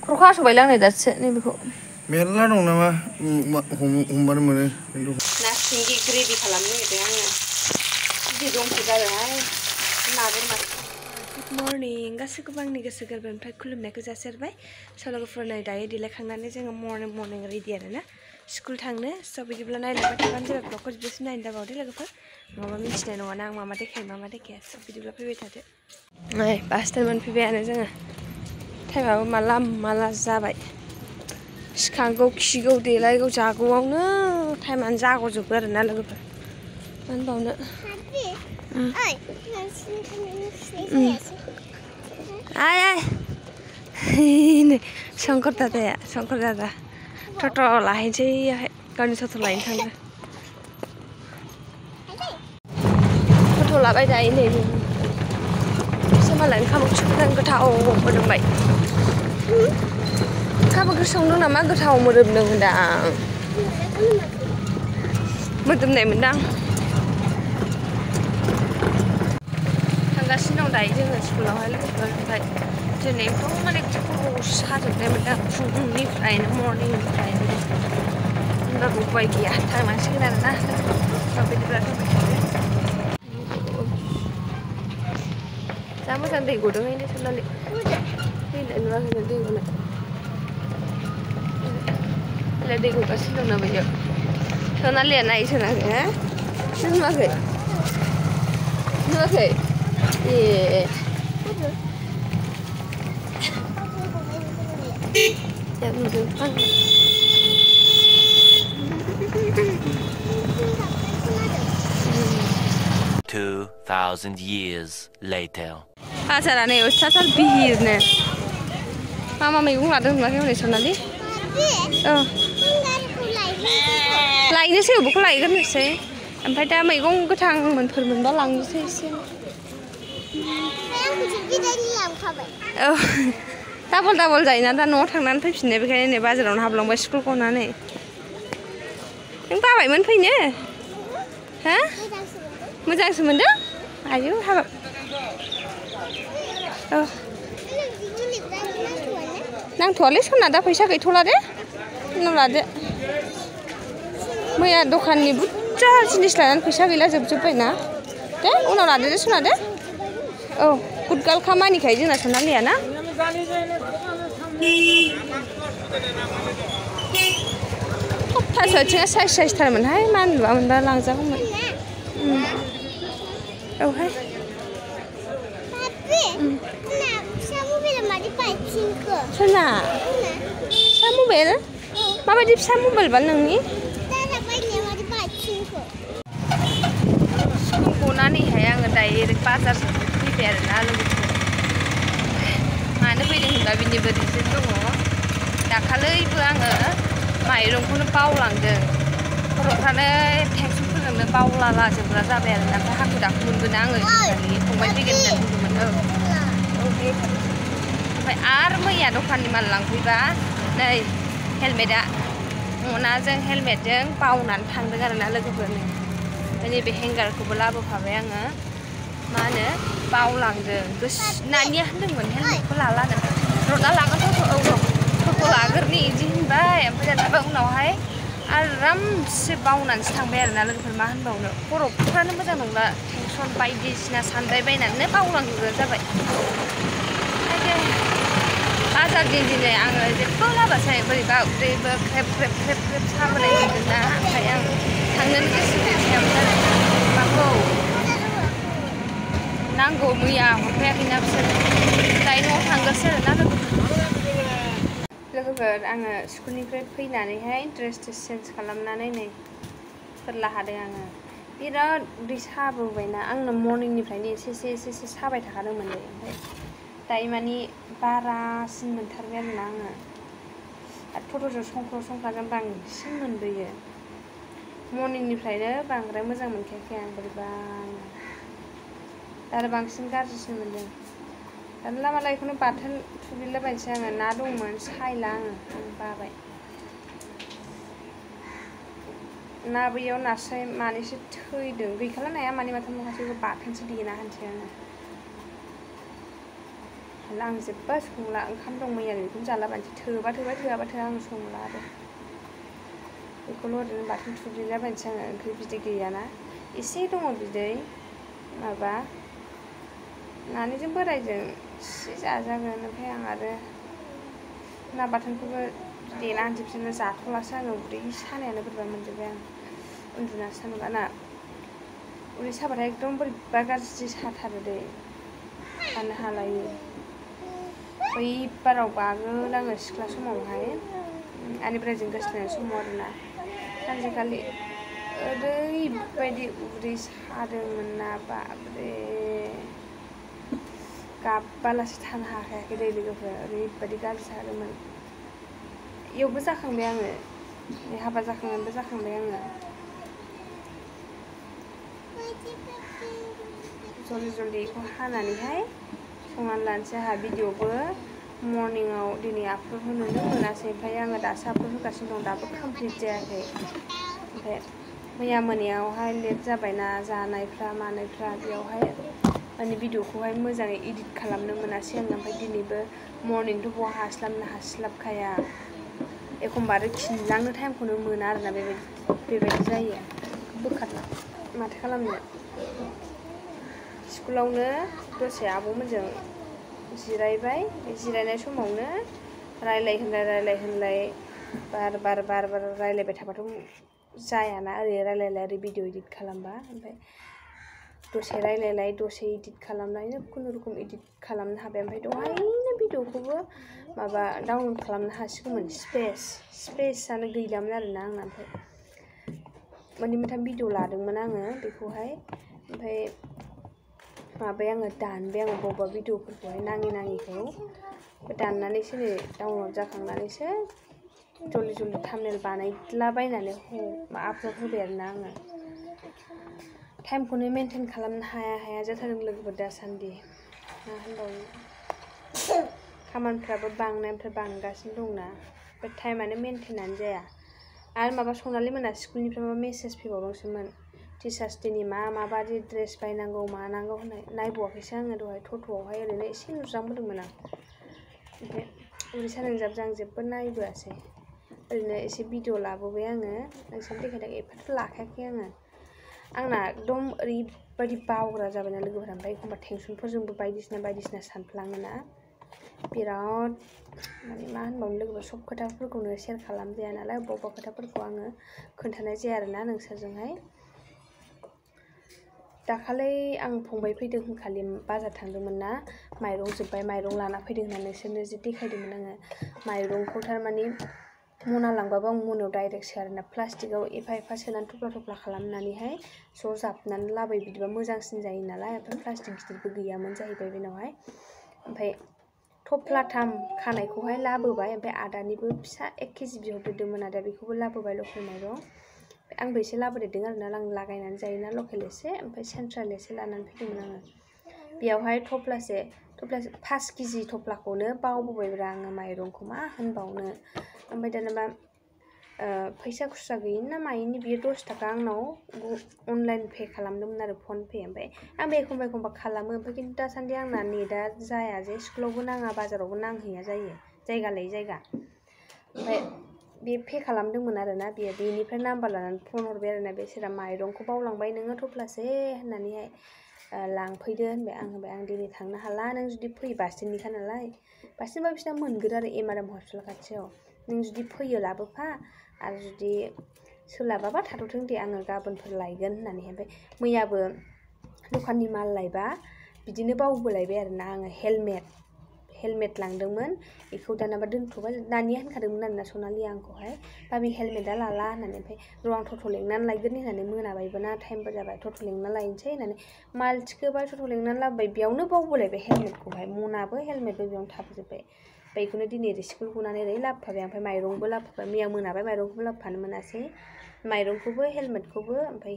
खरखा सबाय लांनाय दासो नैबेखौ मेरला दं नामा हमबानो मोनो ना सिंगि ग्रेभि खालामनो नागिरदों आङो बिदि दंसोगारोहाय मागुर मासे गुड मर्निं गासैखौबो आंनि गोसो गोरबोनिफ्राय खुलुमनायखौ जासिहरबाय सल'फोरनो दायो देलायखांनानै जोङो मर्निं रेडि आरोना स्कुल थांनो स' बिदिब्ला नायलांबाय थाबानो जाबाय ब्लगखौ जुदिसो नायनो दाबावदो लोगोफोर नङाबा मिथिनाय नङाना आं मा देखाया स' बिदिब्ला फैबाय थादो नै बास टाइम मोनफैबायानो जोङो टाइमाबो माला जाबाय सिखांगौ खिगौ देलायगौ जागौआवनो टाइमानो जाग'जोबो आरोना लोगोफोर मा होनबावनो नै शंकर दादा टट' लाहैनोसै गावनि टट' लायनो थांदों टट' लाबाय दायो नै एसे मालाय ओंखाम ओंख्रिखौ गोथाव मोदोमबाय ओंखाम ओंख्रि संदों नामा गोथाव मोदोमदों होनदां मोदोमनाय मोनदां थांगासिनो दं दायो जोङो स्कुलावहाय लोगोफोर ओमफ्राय दिनै एकदम माने खर' साजोबनाय मोनदों फुंनिफ्रायनो मर्निंनिफ्रायनो होनबाबो उपाय गैया थांनांसिगोन आरोना बिदिब्ला थांबाय थादो जा मोजां दै गदोंहायनो सनालि फैनाय नुवाखैनो दै गनाय दै गगासिनो दं ना बैयाव सनालिया नायसनाखै हा नुवाखै ए 2,000 years later. Acara nih, ustazal bihir nih. Mama minggu nggak ada lagi nih sonali. Oh. Lainnya sih buku lain kan sih. Sampai dah minggu ketang mentermen balang sih sih. Oh. Double जायोना दा न'आव थांनानै फैफिननो बेखायनो नै बाजारावनो हाबलांबाय school गनानै नों बाबायमोन फैनो हा मोजांसो मोनदों आयौ हाबाब औ नांथ'वालै सना दा फैसा गैथ'ला दे उनाव लादो मैया दखाननि बुरजा जिनिस लानानै फैसा गैला जोबजोब्बायना दे उनाव लादो दे सना दे औ गुड गार्ल खामानिखाय जोंना सनालिया ना थास' आथिङा साइज थारमोनहाय मा नुबा मोनबा लांजागौमोन औहाय सना फिसा मबाइल माबायदि फिसा मबाइल बा नोंनि स्कुल गनानैहाय आङो डाइरेक्ट बाजारसिम फैबाय आरोना लोगोफोर मानो फैदों होनबा बिनिबो रिजन दङ दाखालैबो आङो माइरंखौनो बावलांदों खर'फ्रानो टेनसन फोजोंनो बावलालाजोबग्रा जाबाय आरोना ओमफ्राय हाखु दाखु मोनबोना आङो दानि फंबाय फैगोन होननानै बुंदोंमोन ओमफ्राय आरो मैया दखाननि माल लांफैबा नै हेलमेटआ मनाजों हेलमेटजों बावनानै थांदों आरोना लोगोफोरनो नैबे हेंगारखौबो लाबोफाबाय आङो मा होनो बावलांदों नानिया होनदोंमोन हेलमेटखौ लालानो र'ना लागोन टट' लाग्रोनि बिदि होनबाय ओमफ्राय दाना उनावहाय आरामसे बावनानैसो थांबाय आरोना लोगोफोर मा होनबावनो खर'फ्रानो मोजां नंला टेनसन बायदिसिना सानबाय बायनानै बावलांजोबग्रा जाबाय बाजार दिनै आङो जेबो लाबोसै बोरैबा उदैबो ख्रेब साबोनाय मोनदोंना ओमफ्राय आं थांनोनो गोसो गैयामोन आरो माखौ नांगौ मैया हरफायाखैना बिसोर दायो न'आव थांगोनसै आरोना लोगोफोर आङो स्कुलनिफ्राय फैनानैहाय ड्रेस चेन्ज खालामनानै नै फोरला हादों आङो बिराद उदै साबोबायना आंनो मर्निंनिफ्रायनो एसे साबाय थाखादोंमोन ओमफ्राय दायो मानि बारासिन मोनथारबाय आरोना आङो आरो टट'जों संख्लाजों बांसिन मोनबोयो मर्निंनिफ्रायनो बांद्राय मोजां मोनखायाखै आं बोरैबा आरो बांसिन गाज्रिसिन मोनदों दाना लामा लायखौनो बाथोन थुग्लिलाबायनोसै आङो ना दंमोन सायला आं बाबाय ना बैयाव नास्राय मानैसो थैदों गैखाला नाया मानै माथाम ल'खासै बाथोनसो देना होनोसै आङो आं जेबो संला ओंखाम दं मैयानि बेखौनो जालाबायनोसै थोबा थोबाय थोआबा थोआ आं संला आरो बेखौल' ओरैनो बाथोन थुग्लिलाबायनोसै आङो ओंख्रि बिदै गैयाना एसे दङ बिदै माबा नानिजों बोरायजों एसे जाजागोन ओमफ्राय आं आरो ना बाथोनखौबो देना होनजोबसैनो जाथ'लासो आङो उदै सानायानो बोरैबा मोनजोब्बाय आं उन्दुनासो सानोबा ना उदै साबाथाय एकदम बोरैबा गाज्रि साथारो दै थानो हालायो बै बाराव आगोल आङो सिख्ला समावहाय आनिफ्राय जों गोसोनाय समाव आरोना सानसेखालि ओरैबायदि उदै सादोंमोन ना बाबरे गाबबालासो थानो हाखायाखै दै लोगोफोर ओरैबायदि गाज्रि सादोंमोन इयावबो जाखांबाय आङो हाबा जाखांनानैबो जाखांबाय आङो जल्दि जल्दि बेखौ हानानैहाय संनानै लानोसै आंहा भिडिअबो मर्निंआव दिनै आपल'ड होनोनो मोनासै ओमफ्राय आङो दासो आपल'ड होगासिनो दं दाबो कमप्लिट जायाखै ओमफ्राय मैया मोनायावहाय लेट जाबायना जानायफ्रा मानायफ्रा बेयावहाय माने भिडिअखौहाय मोजाङै इडिट खालामनो मोनासै आङो ओमफ्राय दिनैबो मर्निंथ' बहा हास्लाबखाया एखमबा आरो खिनलांनो टाइमखौनो मोना आरोना बेबायदि जायो बोखारना माथो खालामनो स्कुलावनो दसे आब'मोनजों जिरायबाय बे जिरायनाय समावनो रायलाय होनलाय बार रायलायबाय थाबाथ' जायाना ओरै रायलायलाय ओरै भिडिअ इडिट खालामबा ओमफ्राय दसे रायलायलाय दसे इडिट खालामनायनो खुनुरुखुम इडिट खालामनो हाबाय ओमफ्राय दहायनो भिडिअखौबो माबा डाउनलड खालामनो हासिगौमोन स्पेसआनो गैलामोन आरोना आंना ओमफ्राय मोननै मोनथाम भिडिअ लादोंमोन आङो बेखौहाय ओमफ्राय माबाय आङो दानबाय आङो बबेबा भिडिअफोरखौहाय नाङिखौ दाननानैसो नै डाउनलड जाखांनानैसो जल्दि थाम्बनेल बानायलाबायनानै आपल'ड होबाय आरोना आङो टाइमखौनो मेनटेन खालामनो हाया जाथारदों लोगोफोर दासान्दि मा होनबावनो खामानिफ्राबो बांनायनिफ्राय बांगासिनो दंना बे टाइमानो मेनटेनानो जाया आरो माबा सनालि मोना स्कुलनिफ्राय माबा मेसेज फैबावदोंसोमोन टिचार्स डेनि माबायदि ड्रेस बायनांगौ मानांगौ होननाय नायबावाखैसो आङो दहाय टट'आवहाय ओरैनो एसे नुज्रांबोदोंमोन आं ओमफ्राय उदै सानाय जाब आं जेबो नायबोआसै ओरैनो एसे भिडिअ लाबोबाय आङो नोंसोर देखायदों एफाथ' लाखायाखै आङो आंना एकदम ओरैबायदि बावग्रा जाबायना लोगोफोरा ओमफ्राय एखमबा टेनसनफोरजोंबो बायदिसिना सानफ्लाङोना बिराद माने मा होनबावनो लोगोफोर सब खोथाफोरखौनो शेयार खालामजाया नालाय बबेबा खोथाफोरखौ आङो खोन्थानाय जाया आरोना नोंसोरजोंहाय दाखालै आं फंबाय फैदों होनखालि बाजार थांदोंमोन ना माइरं जोब्बाय माइरं लाना फैदों होननानै नोंसोरनो जि देखायदोंमोन आङो माइरंखौ थारमाने मना लांबाबो आं मनायाव डाइरेक्ट सोआ आरोना प्लास्टिकआव एफा सोनानै थफ्ला खालामनानैहाय ज' जाबनानै लाबोयो बिदिबा मोजांसिन जायो नालाय ओमफ्राय प्लास्टिक गिदिरबो गैयामोन जाहैबाय बेनावहाय ओमफ्राय थफ्लाथाम खानायखौहाय लाबोबाय ओमफ्राय आदानिबो फिसा 1 केजि बिहरदेरदोंमोन आदा बेखौबो लाबोबाय लकेल माइरं आंबो एसे लाबोदेरदों आरोना आं लागायनानै जायोना लकेल एसे ओमफ्राय सेन्ट्रेल एसे लानानै फैदोंमोन आङो बेयावहाय थफ्लासे 5 केजि थफ्लाखौनो बावबोबायब्रा आङो माइरंखौ मा होनबावनो ओमफ्राय दानाबा फैसा खुस्रा गैयिनि ना मायिनि बियो 10 थाखा आंनाव अनलाइन पे खालामदोंमोन आरो फन पे ओमफ्राय आंबो एखमबा खालामो ओमफ्राय खिन्थु दासान्दि आंना नेटआ जाया जे स्कुलावबो नाङा बाजारावबो नांहैया जायो जायगा लायै जायगा ओमफ्राय बे पे खालामदोंमोन आरोना बेनिफ्राय नाम्बार लानानै फन हरबाय आरोना बिसोरा माइरंखौ बावलांबाय नोङो थफ्लासे होननानैहाय लांफैदो होनबाय आं दिनै थांनो हाला नों जुदि फैयो बास्टेननिखा नालाय बास्टेनबा बिसिना मोनगोन आरो एमआरएम हस्पिटाल खाथियाव नों जुदि फैयो लाबोफा आरो जुदि सोलाबाबा थाथ'थों दे आङो गाबोनफोर लायगोन होननानैहाय ओमफ्राय मैयाबो दखाननि माल लायबा बिदिनो बावबोलायबाय आरोना आङो हेलमेट लांदोंमोन बेखौ दानाबा दोनथ'बाय दानिया होनखादोंमोन आरोना सनालिया आंखौहाय बाबि हेलमेटआ लाला होननानै ओमफ्राय र' आं टट' लेंनानै लायगोन होननानै मोनाबायबो ना टाइमबो जाबाय टट' लेंना लायनोसै होननानै माल थिखोबाय टट' लेंनानै लाबोबाय बेयावनो बावबोलायबाय हेलमेटखौहाय मनाबो हेलमेटबो बेयावनो थाबोजोब्बाय बेखौनो दिनै ओरै स्कुल गनानै ओरै लाबोफाबाय ओमफ्राय माइरंबो लाबोफाबाय मैया मोनाबाय माइरंखौबो लाबोफानो मोनासै माइरंखौबो हेलमेटखौबो ओमफ्राय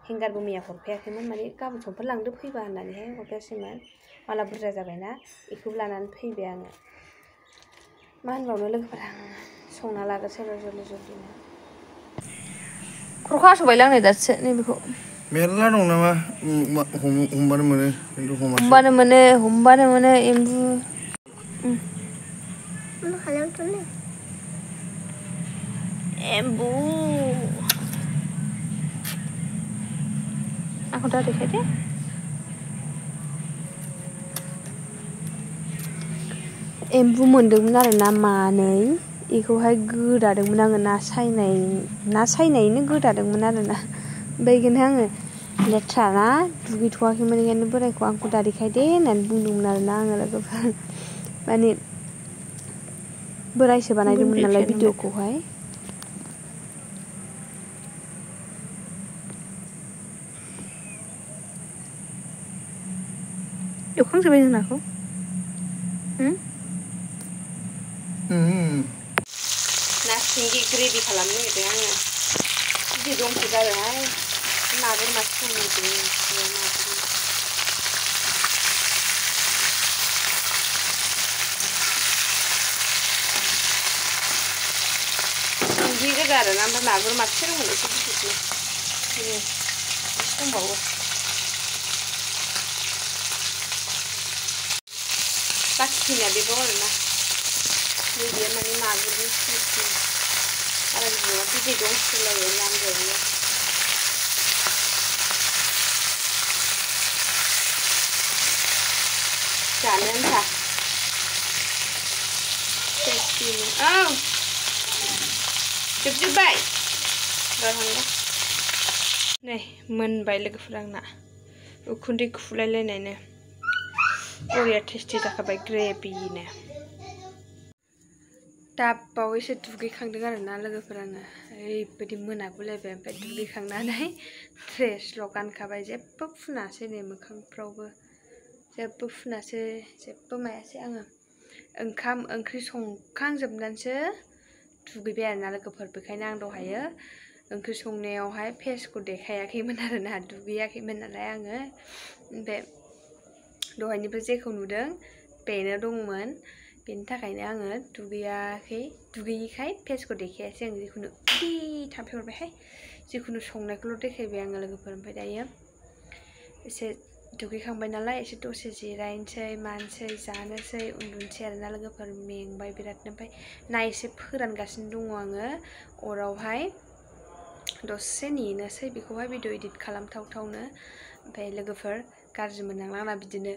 हेंगारबो मैया हरफायाखैमोन माने गाबोन समफोर लांदो फैबा होननानैहाय हरफायासैमोन माला बुरजा जाबायना बेखौबो लानानै फैबाय आङो मा होनबावनो लोगोफोरा संना लागोसै र' जल्दिनो खर'खौ हास'बायलै आं नै दासो नैबेखौ मेरला दं नामा हमबानो मोनो खिन्थु हमासै हमबानो मोनो एम्बु एम्बु aku dah dekat deh एम्बु मोनदोंमोन आरो ना मानै इखौहाय गोदादोंमोन आङो ना सायनायनो गोदादोंमोन आरो ना बेखौनो आङो लेथ्रा ना दुगैथ'वाखैमोन बेखायनो बोरायखौ आंखौ दारिखाय दे होननानै बुंदोंमोन आरो ना आङो लोगोफोर माने बोरायसो बानायदोंमोन नालाय भिडिअखौहाय एवखांजोब्बाय नों नाखौ ना सिंगि ग्रेभि खालामनो नागिरदों आङो गिदिर दंसोगारोहाय मागुर मासे संनो सिंगि गोजा आरो ना ओमफ्राय मागुर मासे दंमोन एसे गिदिरनो दंबावो बाखिना बेबो आरो ना नैबे माने मागुरनि सिंगि आरो बिदिनो गिदिर दंसोलायो लांजायो जानो आन्था टेस्टिनो जोबजोब्बाय नै मोनबाय लोगोफोर आंना उखुन्दै खुलायलायनायनो बरिया टेस्टि जाखाबाय ग्रेभिनो दाबावैसो दुगैखांदों आरो ना लोगोफोर आङो ओरैबायदि मोनागुलायबाय ओमफ्राय दुगैखांनानै फ्रेसल' गानखाबाय जेबो फुनासै नै मोखांफ्रावबो जेबो फुनासै जेबो मायासै आङो ओंखाम ओंख्रि संखांजोबनानैसो दुगैबाय आरो ना लोगोफोर बेखायनो आं दहायो ओंख्रि संनायावहाय फेसखौ देखायाखैमोन आरो ना दुगैयाखैमोन नालाय आङो ओमफ्राय दहायनिफ्राय जेखौ नुदों बेनो दंमोन बेनि थाखायनो आङो दुगैयैखाय फेसखौ देखायासै आं जिखुनु थाम्फै हरबायहाय जिखुनु संनायखौल' देखायबाय आङो लोगोफोर ओमफ्राय दायो एसे दुगैखांबाय नालाय एसे दसे जिरायनोसै मानसै जानोसै उन्दुनोसै आरो ना लोगोफोर मेंबाय बिरादनो ओमफ्राय ना एसे फोरानगासिनो दङ आङो अरावहाय दसे नेनोसै बेखौहाय भिडिअ एडिट खालामथावथावनो ओमफ्राय लोगोफोर गाज्रि मोननांला बिदिनो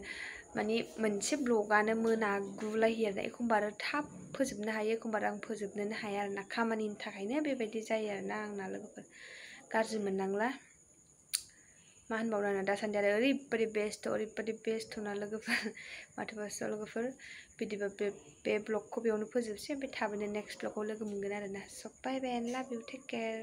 माने मोनसे ब्लगानो मोनागुलायो आरो एखमबा आरो थाब फोजोबनो हायो एखमबा आं फोजोबनोनो हाया आरो ना खामानिनि थाखायनो बेबायदि जायो आरो ना आंना लोगोफोर गाज्रि मोननांला मा होनबावनो आरो दासान्दि आरो ओरैबायदि बेस्थ' ना लोगोफोर माथोबासो लोगोफोर बिदिबा बे ब्लगखौ बेयावनो फोजोबसै ओमफ्राय थाबैनो नेक्स्ट ब्लगाव लोगो मोनगोन आरो ना स' बाय बाय एन्ड लाभ इउ टेक केयार